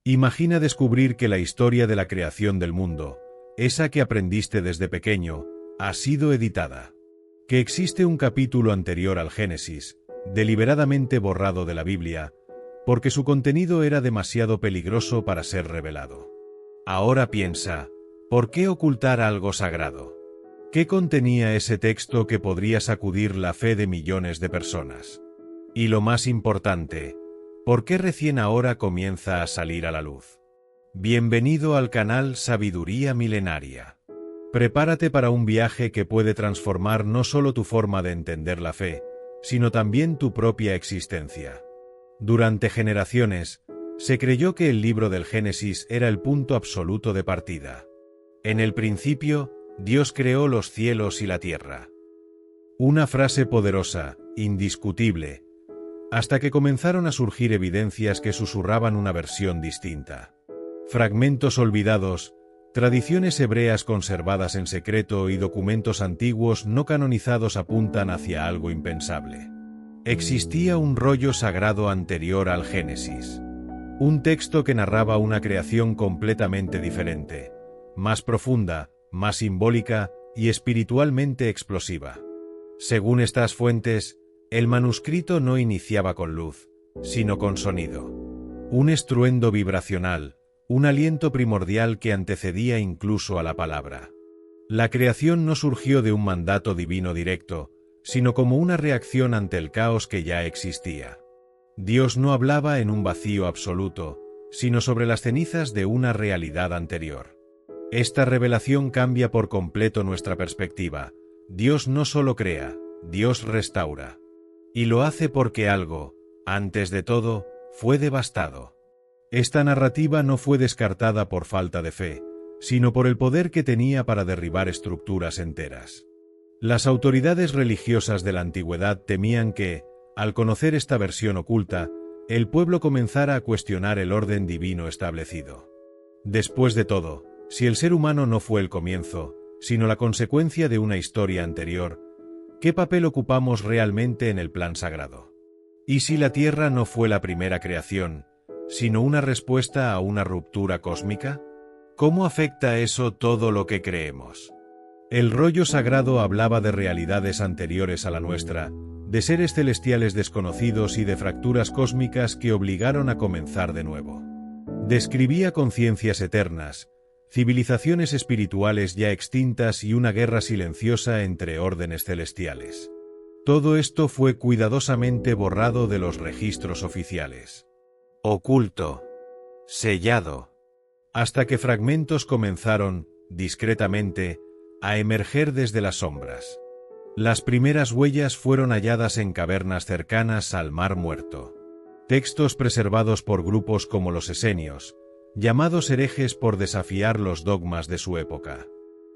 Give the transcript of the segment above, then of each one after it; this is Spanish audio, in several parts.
Imagina descubrir que la historia de la creación del mundo, esa que aprendiste desde pequeño, ha sido editada. Que existe un capítulo anterior al Génesis, deliberadamente borrado de la Biblia, porque su contenido era demasiado peligroso para ser revelado. Ahora piensa, ¿por qué ocultar algo sagrado? ¿Qué contenía ese texto que podría sacudir la fe de millones de personas? Y lo más importante, ¿por qué recién ahora comienza a salir a la luz? Bienvenido al canal Sabiduría Milenaria. Prepárate para un viaje que puede transformar no solo tu forma de entender la fe, sino también tu propia existencia. Durante generaciones, se creyó que el libro del Génesis era el punto absoluto de partida. En el principio, Dios creó los cielos y la tierra. Una frase poderosa, indiscutible, hasta que comenzaron a surgir evidencias que susurraban una versión distinta. Fragmentos olvidados, tradiciones hebreas conservadas en secreto y documentos antiguos no canonizados apuntan hacia algo impensable. Existía un rollo sagrado anterior al Génesis. Un texto que narraba una creación completamente diferente, más profunda, más simbólica y espiritualmente explosiva. Según estas fuentes, el manuscrito no iniciaba con luz, sino con sonido. Un estruendo vibracional, un aliento primordial que antecedía incluso a la palabra. La creación no surgió de un mandato divino directo, sino como una reacción ante el caos que ya existía. Dios no hablaba en un vacío absoluto, sino sobre las cenizas de una realidad anterior. Esta revelación cambia por completo nuestra perspectiva. Dios no solo crea, Dios restaura. Y lo hace porque algo, antes de todo, fue devastado. Esta narrativa no fue descartada por falta de fe, sino por el poder que tenía para derribar estructuras enteras. Las autoridades religiosas de la antigüedad temían que, al conocer esta versión oculta, el pueblo comenzara a cuestionar el orden divino establecido. Después de todo, si el ser humano no fue el comienzo, sino la consecuencia de una historia anterior, ¿qué papel ocupamos realmente en el plan sagrado? ¿Y si la Tierra no fue la primera creación, sino una respuesta a una ruptura cósmica? ¿Cómo afecta eso todo lo que creemos? El rollo sagrado hablaba de realidades anteriores a la nuestra, de seres celestiales desconocidos y de fracturas cósmicas que obligaron a comenzar de nuevo. Describía conciencias eternas, civilizaciones espirituales ya extintas y una guerra silenciosa entre órdenes celestiales. Todo esto fue cuidadosamente borrado de los registros oficiales. Oculto, sellado, hasta que fragmentos comenzaron, discretamente, a emerger desde las sombras. Las primeras huellas fueron halladas en cavernas cercanas al Mar Muerto. Textos preservados por grupos como los esenios, llamados herejes por desafiar los dogmas de su época.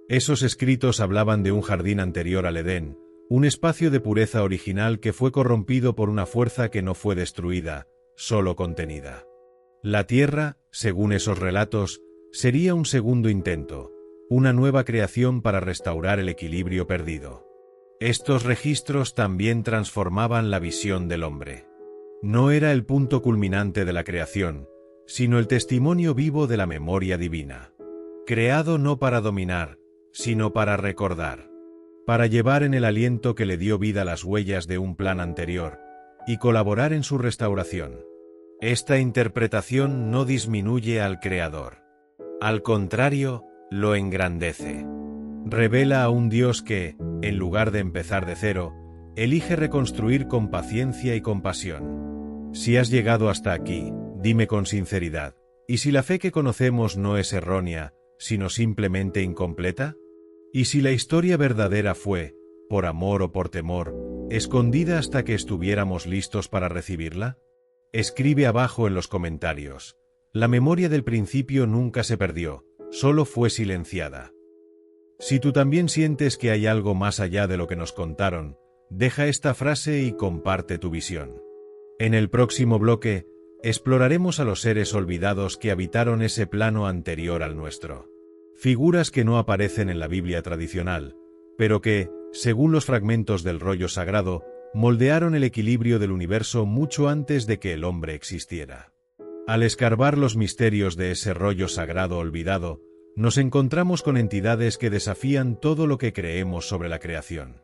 Esos escritos hablaban de un jardín anterior al Edén, un espacio de pureza original que fue corrompido por una fuerza que no fue destruida, solo contenida. La Tierra, según esos relatos, sería un segundo intento, una nueva creación para restaurar el equilibrio perdido. Estos registros también transformaban la visión del hombre. No era el punto culminante de la creación, sino el testimonio vivo de la memoria divina. Creado no para dominar, sino para recordar. Para llevar en el aliento que le dio vida las huellas de un plan anterior, y colaborar en su restauración. Esta interpretación no disminuye al Creador. Al contrario, lo engrandece. Revela a un Dios que, en lugar de empezar de cero, elige reconstruir con paciencia y compasión. Si has llegado hasta aquí, dime con sinceridad, ¿y si la fe que conocemos no es errónea, sino simplemente incompleta? ¿Y si la historia verdadera fue, por amor o por temor, escondida hasta que estuviéramos listos para recibirla? Escribe abajo en los comentarios. La memoria del principio nunca se perdió, solo fue silenciada. Si tú también sientes que hay algo más allá de lo que nos contaron, deja esta frase y comparte tu visión. En el próximo bloque, exploraremos a los seres olvidados que habitaron ese plano anterior al nuestro. Figuras que no aparecen en la Biblia tradicional, pero que, según los fragmentos del rollo sagrado, moldearon el equilibrio del universo mucho antes de que el hombre existiera. Al escarbar los misterios de ese rollo sagrado olvidado, nos encontramos con entidades que desafían todo lo que creemos sobre la creación.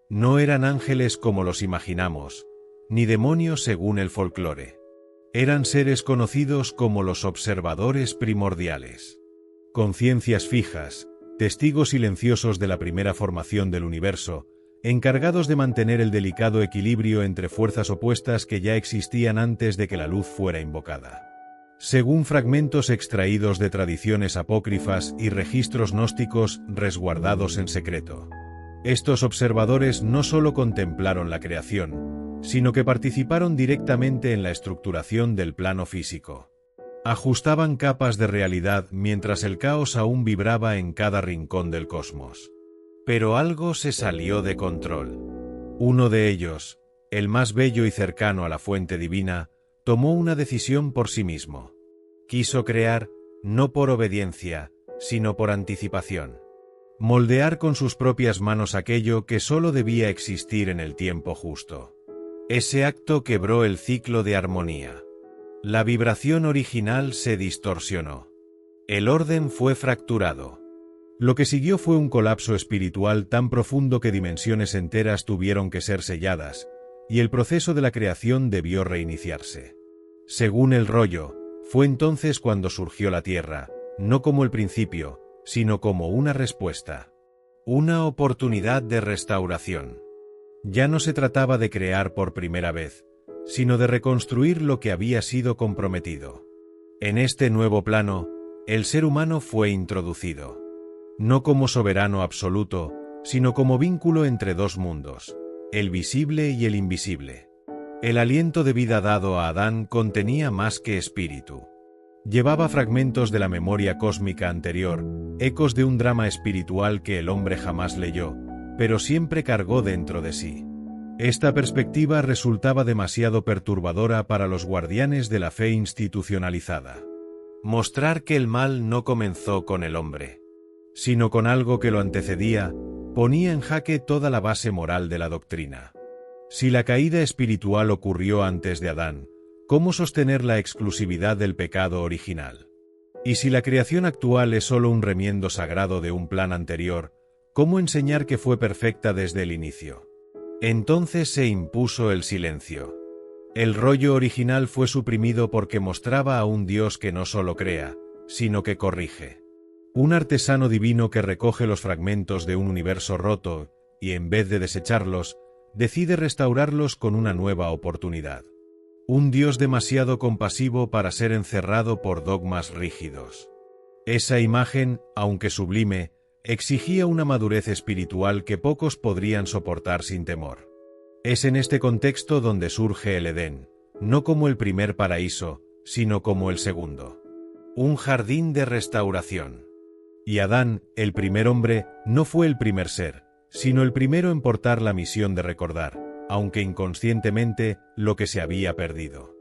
No eran ángeles como los imaginamos, ni demonios según el folclore. Eran seres conocidos como los observadores primordiales. Conciencias fijas, testigos silenciosos de la primera formación del universo, encargados de mantener el delicado equilibrio entre fuerzas opuestas que ya existían antes de que la luz fuera invocada. Según fragmentos extraídos de tradiciones apócrifas y registros gnósticos resguardados en secreto. Estos observadores no solo contemplaron la creación, sino que participaron directamente en la estructuración del plano físico. Ajustaban capas de realidad mientras el caos aún vibraba en cada rincón del cosmos. Pero algo se salió de control. Uno de ellos, el más bello y cercano a la fuente divina, tomó una decisión por sí mismo. Quiso crear, no por obediencia, sino por anticipación. Moldear con sus propias manos aquello que solo debía existir en el tiempo justo. Ese acto quebró el ciclo de armonía. La vibración original se distorsionó. El orden fue fracturado. Lo que siguió fue un colapso espiritual tan profundo que dimensiones enteras tuvieron que ser selladas, y el proceso de la creación debió reiniciarse. Según el rollo, fue entonces cuando surgió la Tierra, no como el principio, sino como una respuesta. Una oportunidad de restauración. Ya no se trataba de crear por primera vez, sino de reconstruir lo que había sido comprometido. En este nuevo plano, el ser humano fue introducido. No como soberano absoluto, sino como vínculo entre dos mundos, el visible y el invisible. El aliento de vida dado a Adán contenía más que espíritu. Llevaba fragmentos de la memoria cósmica anterior, ecos de un drama espiritual que el hombre jamás leyó, pero siempre cargó dentro de sí. Esta perspectiva resultaba demasiado perturbadora para los guardianes de la fe institucionalizada. Mostrar que el mal no comenzó con el hombre, sino con algo que lo antecedía, ponía en jaque toda la base moral de la doctrina. Si la caída espiritual ocurrió antes de Adán, ¿cómo sostener la exclusividad del pecado original? Y si la creación actual es solo un remiendo sagrado de un plan anterior, ¿cómo enseñar que fue perfecta desde el inicio? Entonces se impuso el silencio. El rollo original fue suprimido porque mostraba a un Dios que no solo crea, sino que corrige. Un artesano divino que recoge los fragmentos de un universo roto, y en vez de desecharlos, decide restaurarlos con una nueva oportunidad. Un Dios demasiado compasivo para ser encerrado por dogmas rígidos. Esa imagen, aunque sublime, exigía una madurez espiritual que pocos podrían soportar sin temor. Es en este contexto donde surge el Edén, no como el primer paraíso, sino como el segundo. Un jardín de restauración. Y Adán, el primer hombre, no fue el primer ser, sino el primero en portar la misión de recordar, aunque inconscientemente, lo que se había perdido.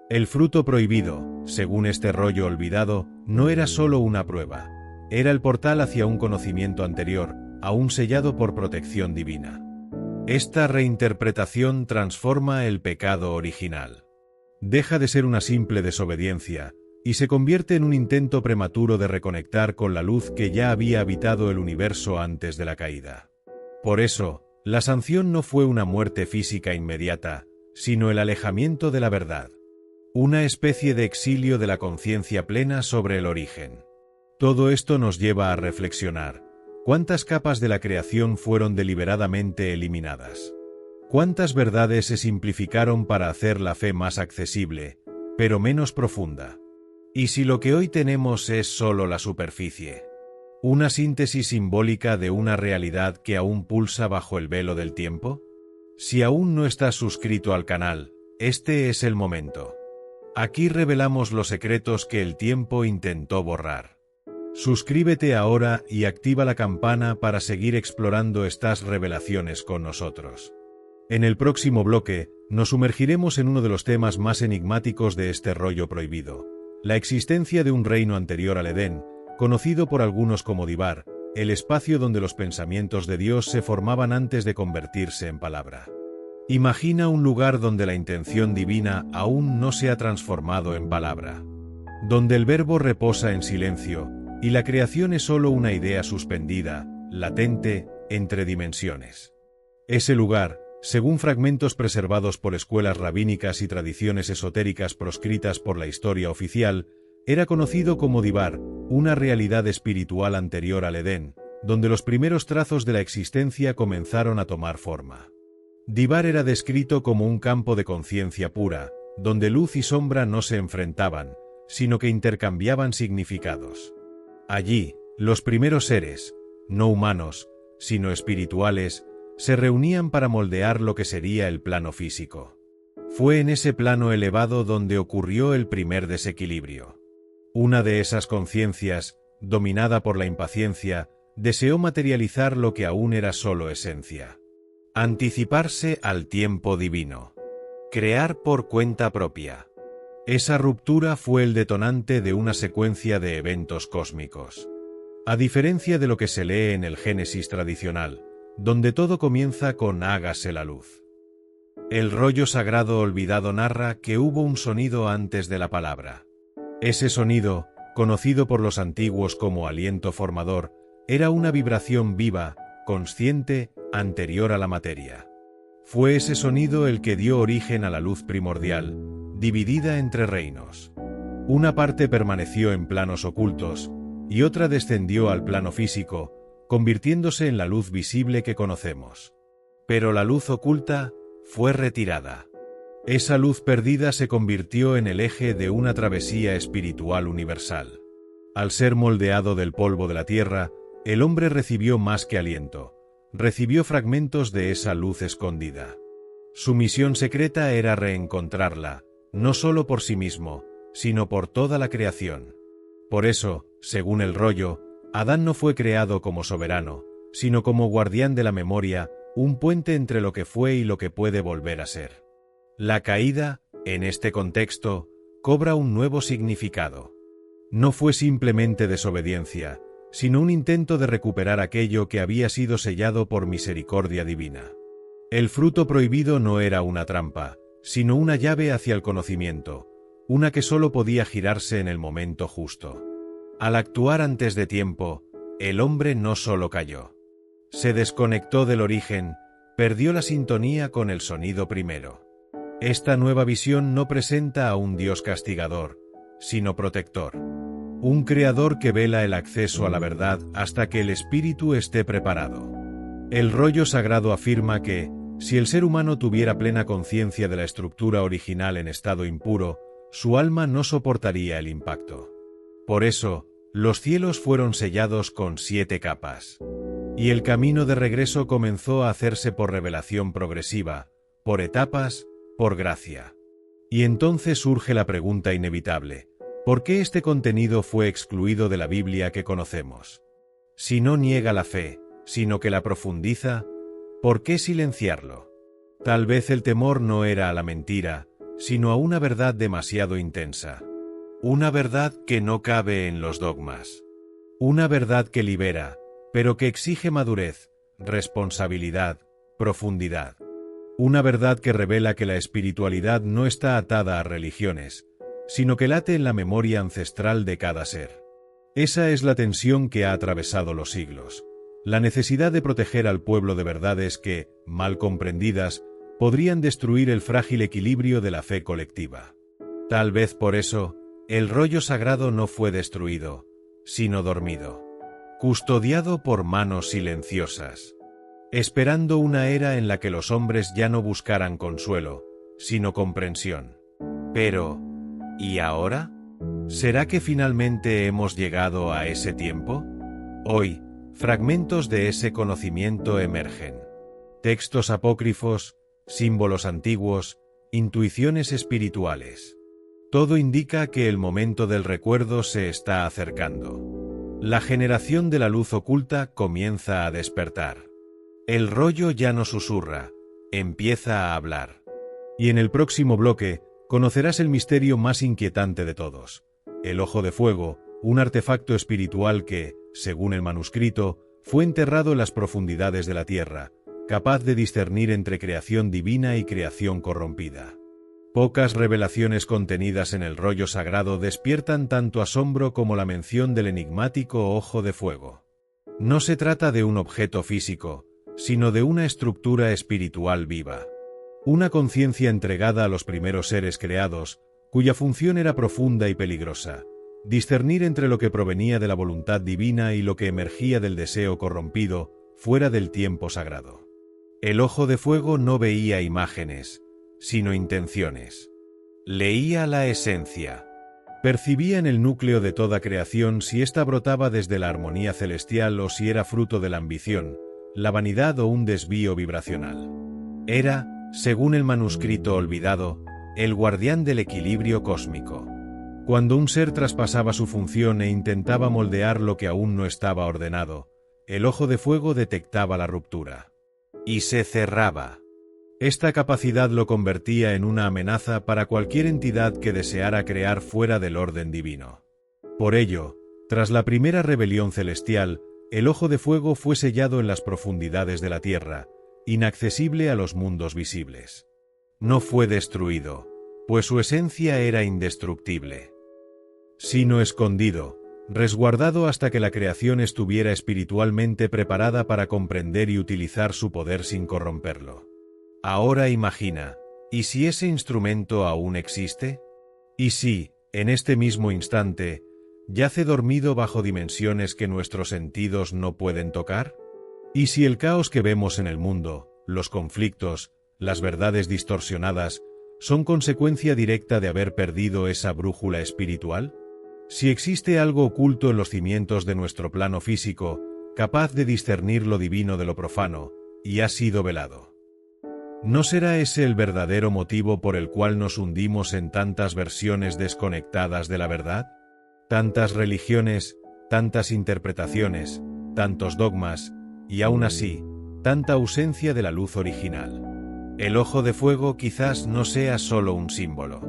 El fruto prohibido, según este rollo olvidado, no era solo una prueba. Era el portal hacia un conocimiento anterior, aún sellado por protección divina. Esta reinterpretación transforma el pecado original. Deja de ser una simple desobediencia, y se convierte en un intento prematuro de reconectar con la luz que ya había habitado el universo antes de la caída. Por eso, la sanción no fue una muerte física inmediata, sino el alejamiento de la verdad. Una especie de exilio de la conciencia plena sobre el origen. Todo esto nos lleva a reflexionar. ¿Cuántas capas de la creación fueron deliberadamente eliminadas? ¿Cuántas verdades se simplificaron para hacer la fe más accesible, pero menos profunda? ¿Y si lo que hoy tenemos es solo la superficie? ¿Una síntesis simbólica de una realidad que aún pulsa bajo el velo del tiempo? Si aún no estás suscrito al canal, este es el momento. Aquí revelamos los secretos que el tiempo intentó borrar. Suscríbete ahora y activa la campana para seguir explorando estas revelaciones con nosotros. En el próximo bloque, nos sumergiremos en uno de los temas más enigmáticos de este rollo prohibido, la existencia de un reino anterior al Edén, conocido por algunos como Divar, el espacio donde los pensamientos de Dios se formaban antes de convertirse en palabra. Imagina un lugar donde la intención divina aún no se ha transformado en palabra. donde el verbo reposa en silencio, y la creación es solo una idea suspendida, latente, entre dimensiones. Ese lugar, según fragmentos preservados por escuelas rabínicas y tradiciones esotéricas proscritas por la historia oficial, era conocido como Dibar, una realidad espiritual anterior al Edén, donde los primeros trazos de la existencia comenzaron a tomar forma. Dibar era descrito como un campo de conciencia pura, donde luz y sombra no se enfrentaban, sino que intercambiaban significados. Allí, los primeros seres, no humanos, sino espirituales, se reunían para moldear lo que sería el plano físico. Fue en ese plano elevado donde ocurrió el primer desequilibrio. Una de esas conciencias, dominada por la impaciencia, deseó materializar lo que aún era solo esencia. Anticiparse al tiempo divino. Crear por cuenta propia. Esa ruptura fue el detonante de una secuencia de eventos cósmicos. A diferencia de lo que se lee en el Génesis tradicional, donde todo comienza con hágase la luz. El rollo sagrado olvidado narra que hubo un sonido antes de la palabra. Ese sonido, conocido por los antiguos como aliento formador, era una vibración viva, consciente, anterior a la materia. Fue ese sonido el que dio origen a la luz primordial, dividida entre reinos. Una parte permaneció en planos ocultos, y otra descendió al plano físico, convirtiéndose en la luz visible que conocemos. Pero la luz oculta fue retirada. Esa luz perdida se convirtió en el eje de una travesía espiritual universal. Al ser moldeado del polvo de la tierra, el hombre recibió más que aliento, recibió fragmentos de esa luz escondida. Su misión secreta era reencontrarla, no solo por sí mismo, sino por toda la creación. Por eso, según el rollo, Adán no fue creado como soberano, sino como guardián de la memoria, un puente entre lo que fue y lo que puede volver a ser. La caída, en este contexto, cobra un nuevo significado. No fue simplemente desobediencia, sino un intento de recuperar aquello que había sido sellado por misericordia divina. El fruto prohibido no era una trampa, sino una llave hacia el conocimiento, una que solo podía girarse en el momento justo. Al actuar antes de tiempo, el hombre no solo cayó. Se desconectó del origen, perdió la sintonía con el sonido primero. Esta nueva visión no presenta a un Dios castigador, sino protector. Un creador que vela el acceso a la verdad hasta que el espíritu esté preparado. El rollo sagrado afirma que, si el ser humano tuviera plena conciencia de la estructura original en estado impuro, su alma no soportaría el impacto. Por eso, los cielos fueron sellados con 7 capas. Y el camino de regreso comenzó a hacerse por revelación progresiva, por etapas, por gracia. Y entonces surge la pregunta inevitable: ¿por qué este contenido fue excluido de la Biblia que conocemos? Si no niega la fe, sino que la profundiza, ¿por qué silenciarlo? Tal vez el temor no era a la mentira, sino a una verdad demasiado intensa. Una verdad que no cabe en los dogmas. Una verdad que libera, pero que exige madurez, responsabilidad, profundidad. Una verdad que revela que la espiritualidad no está atada a religiones, sino que late en la memoria ancestral de cada ser. Esa es la tensión que ha atravesado los siglos. La necesidad de proteger al pueblo de verdades que, mal comprendidas, podrían destruir el frágil equilibrio de la fe colectiva. Tal vez por eso, el rollo sagrado no fue destruido, sino dormido. Custodiado por manos silenciosas. Esperando una era en la que los hombres ya no buscaran consuelo, sino comprensión. Pero, ¿y ahora? ¿Será que finalmente hemos llegado a ese tiempo? Hoy, fragmentos de ese conocimiento emergen. Textos apócrifos, símbolos antiguos, intuiciones espirituales. Todo indica que el momento del recuerdo se está acercando. La generación de la luz oculta comienza a despertar. El rollo ya no susurra, empieza a hablar. Y en el próximo bloque, conocerás el misterio más inquietante de todos: el Ojo de Fuego, un artefacto espiritual que, según el manuscrito, fue enterrado en las profundidades de la tierra, capaz de discernir entre creación divina y creación corrompida. Pocas revelaciones contenidas en el rollo sagrado despiertan tanto asombro como la mención del enigmático ojo de fuego. No se trata de un objeto físico, sino de una estructura espiritual viva. Una conciencia entregada a los primeros seres creados, cuya función era profunda y peligrosa: discernir entre lo que provenía de la voluntad divina y lo que emergía del deseo corrompido, fuera del tiempo sagrado. El ojo de fuego no veía imágenes, sino intenciones. Leía la esencia. Percibía en el núcleo de toda creación si ésta brotaba desde la armonía celestial o si era fruto de la ambición, la vanidad o un desvío vibracional. Era, según el manuscrito olvidado, el guardián del equilibrio cósmico. Cuando un ser traspasaba su función e intentaba moldear lo que aún no estaba ordenado, el ojo de fuego detectaba la ruptura. Y se cerraba. Esta capacidad lo convertía en una amenaza para cualquier entidad que deseara crear fuera del orden divino. Por ello, tras la primera rebelión celestial, el ojo de fuego fue sellado en las profundidades de la tierra, inaccesible a los mundos visibles. No fue destruido, pues su esencia era indestructible, sino escondido, resguardado hasta que la creación estuviera espiritualmente preparada para comprender y utilizar su poder sin corromperlo. Ahora imagina, ¿y si ese instrumento aún existe? ¿Y si, en este mismo instante, yace dormido bajo dimensiones que nuestros sentidos no pueden tocar? ¿Y si el caos que vemos en el mundo, los conflictos, las verdades distorsionadas, son consecuencia directa de haber perdido esa brújula espiritual? Si existe algo oculto en los cimientos de nuestro plano físico, capaz de discernir lo divino de lo profano, y ha sido velado. ¿No será ese el verdadero motivo por el cual nos hundimos en tantas versiones desconectadas de la verdad? Tantas religiones, tantas interpretaciones, tantos dogmas, y aún así, tanta ausencia de la luz original. El ojo de fuego quizás no sea solo un símbolo.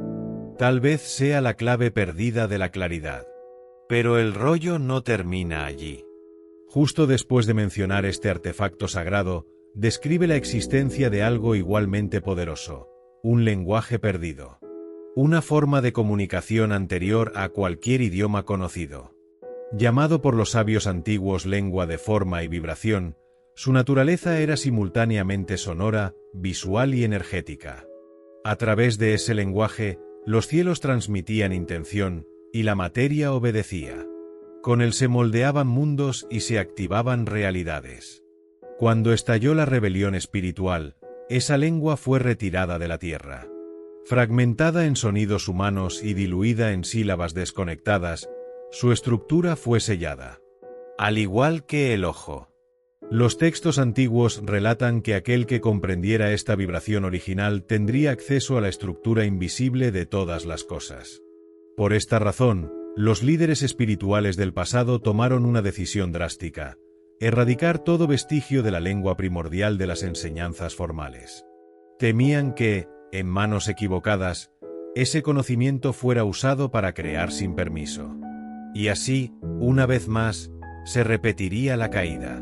Tal vez sea la clave perdida de la claridad. Pero el rollo no termina allí. Justo después de mencionar este artefacto sagrado, describe la existencia de algo igualmente poderoso: un lenguaje perdido. Una forma de comunicación anterior a cualquier idioma conocido. Llamado por los sabios antiguos lengua de forma y vibración, su naturaleza era simultáneamente sonora, visual y energética. A través de ese lenguaje, los cielos transmitían intención, y la materia obedecía. Con él se moldeaban mundos y se activaban realidades. Cuando estalló la rebelión espiritual, esa lengua fue retirada de la tierra. Fragmentada en sonidos humanos y diluida en sílabas desconectadas, su estructura fue sellada. Al igual que el ojo. Los textos antiguos relatan que aquel que comprendiera esta vibración original tendría acceso a la estructura invisible de todas las cosas. Por esta razón, los líderes espirituales del pasado tomaron una decisión drástica: erradicar todo vestigio de la lengua primordial de las enseñanzas formales. Temían que, en manos equivocadas, ese conocimiento fuera usado para crear sin permiso. Y así, una vez más, se repetiría la caída.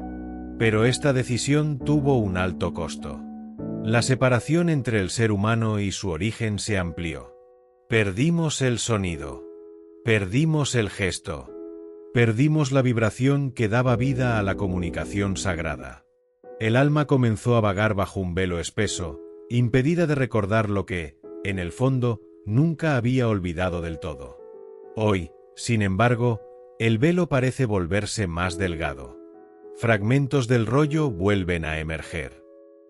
Pero esta decisión tuvo un alto costo. La separación entre el ser humano y su origen se amplió. Perdimos el sonido. Perdimos el gesto. Perdimos la vibración que daba vida a la comunicación sagrada. El alma comenzó a vagar bajo un velo espeso, impedida de recordar lo que, en el fondo, nunca había olvidado del todo. Hoy, sin embargo, el velo parece volverse más delgado. Fragmentos del rollo vuelven a emerger.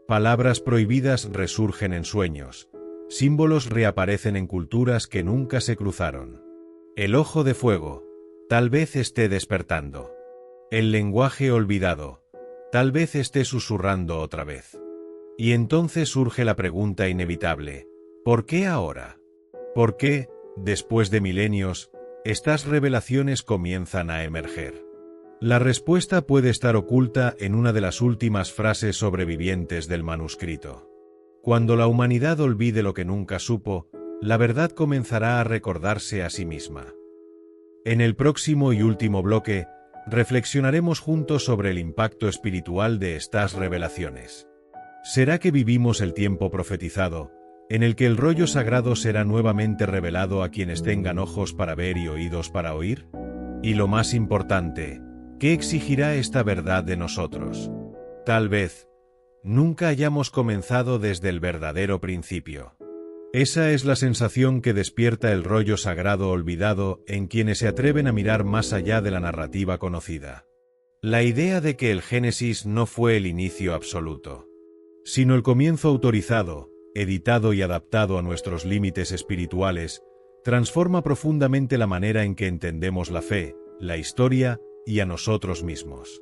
Palabras prohibidas resurgen en sueños. Símbolos reaparecen en culturas que nunca se cruzaron. El ojo de fuego tal vez esté despertando. El lenguaje olvidado tal vez esté susurrando otra vez. Y entonces surge la pregunta inevitable: ¿por qué ahora? ¿Por qué, después de milenios, estas revelaciones comienzan a emerger? La respuesta puede estar oculta en una de las últimas frases sobrevivientes del manuscrito. Cuando la humanidad olvide lo que nunca supo, la verdad comenzará a recordarse a sí misma. En el próximo y último bloque, reflexionaremos juntos sobre el impacto espiritual de estas revelaciones. ¿Será que vivimos el tiempo profetizado, en el que el rollo sagrado será nuevamente revelado a quienes tengan ojos para ver y oídos para oír? Y lo más importante, ¿qué exigirá esta verdad de nosotros? Tal vez nunca hayamos comenzado desde el verdadero principio. Esa es la sensación que despierta el rollo sagrado olvidado en quienes se atreven a mirar más allá de la narrativa conocida. La idea de que el Génesis no fue el inicio absoluto, sino el comienzo autorizado, editado y adaptado a nuestros límites espirituales, transforma profundamente la manera en que entendemos la fe, la historia y a nosotros mismos.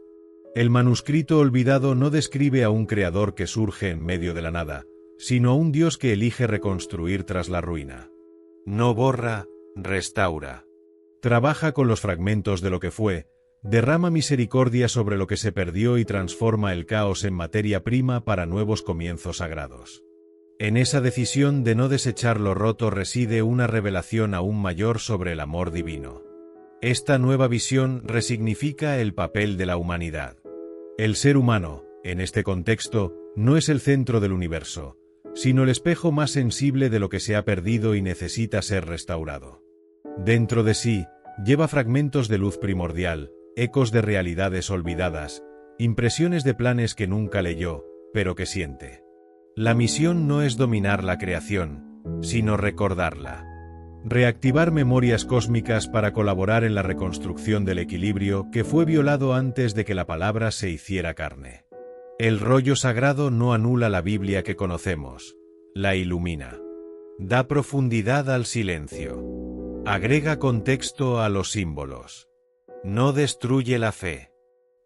El manuscrito olvidado no describe a un creador que surge en medio de la nada, sino a un Dios que elige reconstruir tras la ruina. No borra, restaura. Trabaja con los fragmentos de lo que fue, derrama misericordia sobre lo que se perdió y transforma el caos en materia prima para nuevos comienzos sagrados. En esa decisión de no desechar lo roto reside una revelación aún mayor sobre el amor divino. Esta nueva visión resignifica el papel de la humanidad. El ser humano, en este contexto, no es el centro del universo, sino el espejo más sensible de lo que se ha perdido y necesita ser restaurado. Dentro de sí, lleva fragmentos de luz primordial, ecos de realidades olvidadas, impresiones de planes que nunca leyó, pero que siente. La misión no es dominar la creación, sino recordarla. Reactivar memorias cósmicas para colaborar en la reconstrucción del equilibrio que fue violado antes de que la palabra se hiciera carne. El rollo sagrado no anula la Biblia que conocemos, la ilumina. Da profundidad al silencio. Agrega contexto a los símbolos. No destruye la fe.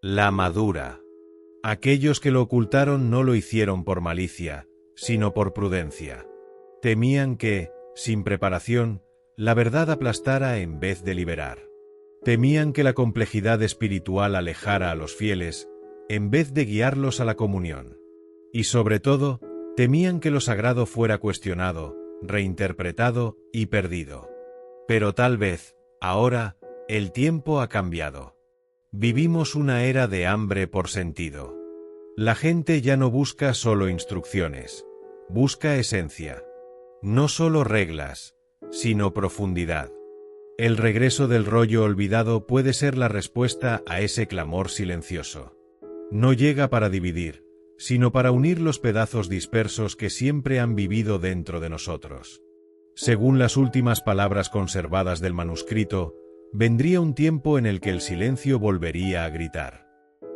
La madura. Aquellos que lo ocultaron no lo hicieron por malicia, sino por prudencia. Temían que, sin preparación, la verdad aplastara en vez de liberar. Temían que la complejidad espiritual alejara a los fieles, en vez de guiarlos a la comunión. Y sobre todo, temían que lo sagrado fuera cuestionado, reinterpretado y perdido. Pero tal vez, ahora, el tiempo ha cambiado. Vivimos una era de hambre por sentido. La gente ya no busca solo instrucciones, busca esencia. No solo reglas, sino profundidad. El regreso del rollo olvidado puede ser la respuesta a ese clamor silencioso. No llega para dividir, sino para unir los pedazos dispersos que siempre han vivido dentro de nosotros. Según las últimas palabras conservadas del manuscrito, vendría un tiempo en el que el silencio volvería a gritar.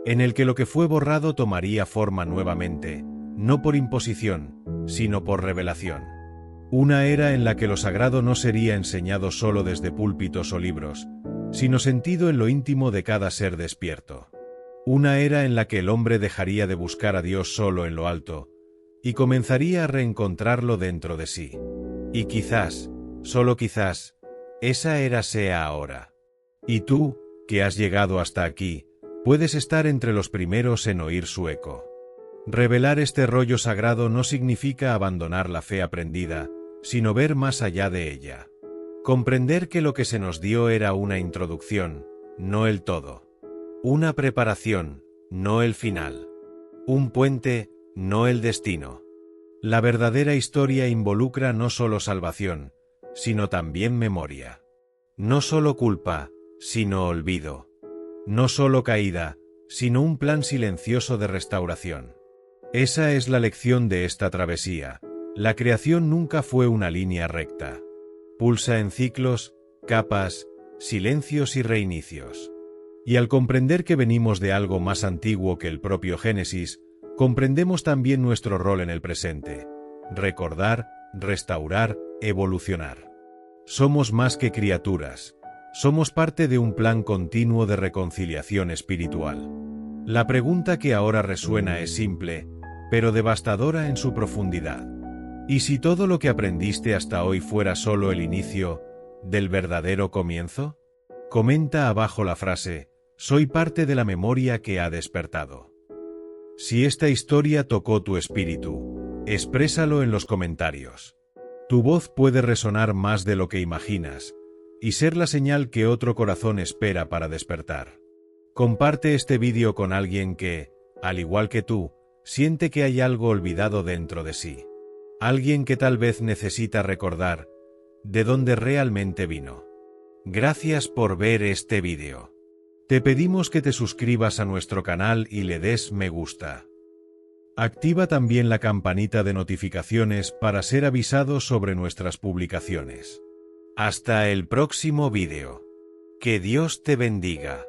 En el que lo que fue borrado tomaría forma nuevamente, no por imposición, sino por revelación. Una era en la que lo sagrado no sería enseñado solo desde púlpitos o libros, sino sentido en lo íntimo de cada ser despierto. Una era en la que el hombre dejaría de buscar a Dios solo en lo alto, y comenzaría a reencontrarlo dentro de sí. Y quizás, solo quizás, esa era sea ahora. Y tú, que has llegado hasta aquí, puedes estar entre los primeros en oír su eco. Revelar este rollo sagrado no significa abandonar la fe aprendida, sino ver más allá de ella. Comprender que lo que se nos dio era una introducción, no el todo. Una preparación, no el final. Un puente, no el destino. La verdadera historia involucra no solo salvación, sino también memoria. No solo culpa, sino olvido. No solo caída, sino un plan silencioso de restauración. Esa es la lección de esta travesía. La creación nunca fue una línea recta. Pulsa en ciclos, capas, silencios y reinicios. Y al comprender que venimos de algo más antiguo que el propio Génesis, comprendemos también nuestro rol en el presente. Recordar, restaurar, evolucionar. Somos más que criaturas. Somos parte de un plan continuo de reconciliación espiritual. La pregunta que ahora resuena es simple, pero devastadora en su profundidad. ¿Y si todo lo que aprendiste hasta hoy fuera solo el inicio del verdadero comienzo? Comenta abajo la frase, soy parte de la memoria que ha despertado. Si esta historia tocó tu espíritu, exprésalo en los comentarios. Tu voz puede resonar más de lo que imaginas, y ser la señal que otro corazón espera para despertar. Comparte este vídeo con alguien que, al igual que tú, siente que hay algo olvidado dentro de sí. Alguien que tal vez necesita recordar de dónde realmente vino. Gracias por ver este vídeo. Te pedimos que te suscribas a nuestro canal y le des me gusta. Activa también la campanita de notificaciones para ser avisado sobre nuestras publicaciones. Hasta el próximo vídeo. Que Dios te bendiga.